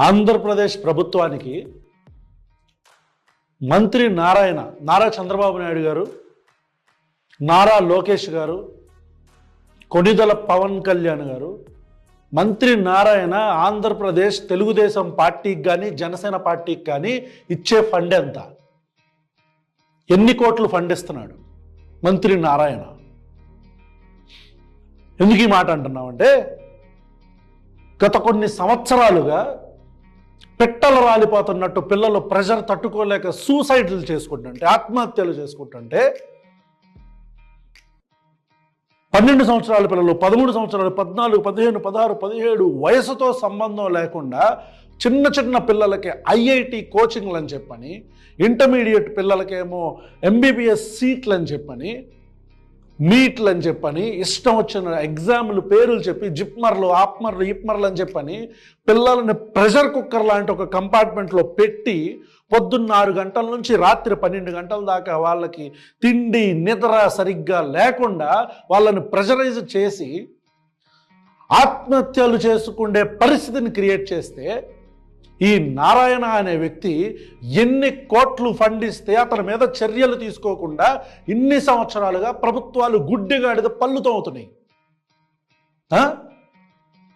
ఆంధ్రప్రదేశ్ ప్రభుత్వానికి మంత్రి నారా చంద్రబాబు నాయుడు గారు, నారా లోకేష్ గారు, కొణిదెల పవన్ కళ్యాణ్ గారు, మంత్రి నారాయణ ఆంధ్రప్రదేశ్ తెలుగుదేశం పార్టీకి కానీ జనసేన పార్టీకి కానీ ఇచ్చే ఫండ్ ఎంత? ఎన్ని కోట్లు ఫండ్ ఇస్తున్నాడు మంత్రి నారాయణ? ఎందుకు ఈ మాట అంటున్నామంటే, గత కొన్ని సంవత్సరాలుగా పిట్టలు రాలిపోతున్నట్టు పిల్లలు ప్రెషర్ తట్టుకోలేక సూసైడ్లు చేసుకుంటుంటే, ఆత్మహత్యలు చేసుకుంటుంటే 12 సంవత్సరాల పిల్లలు, 13 సంవత్సరాలు, 14, 15, 16, 17 వయసుతో సంబంధం లేకుండా చిన్న చిన్న పిల్లలకి ఐఐటి కోచింగ్లు అని చెప్పని, ఇంటర్మీడియట్ పిల్లలకేమో ఎంబీబీఎస్ సీట్లు అని చెప్పని, నీట్లు అని చెప్పని, ఇష్టం వచ్చిన ఎగ్జామ్లు పేర్లు చెప్పి జిప్మర్లు, ఆప్మర్లు, ఇప్మర్లు అని చెప్పని పిల్లల్ని ప్రెషర్ కుక్కర్ లాంటి ఒక కంపార్ట్మెంట్లో పెట్టి పొద్దున్న 6 గంటల నుంచి రాత్రి 12 గంటల దాకా వాళ్ళకి తిండి నిద్ర సరిగ్గా లేకుండా వాళ్ళని ప్రెషరైజ్ చేసి ఆత్మహత్యలు చేసుకునే పరిస్థితిని క్రియేట్ చేస్తే, ఈ నారాయణ అనే వ్యక్తి ఎన్ని కోట్లు ఫండ్ ఇస్తే అతని మీద చర్యలు తీసుకోకుండా ఇన్ని సంవత్సరాలుగా ప్రభుత్వాలు గుడ్డిగాడిద పళ్ళు తోముతున్నాయి.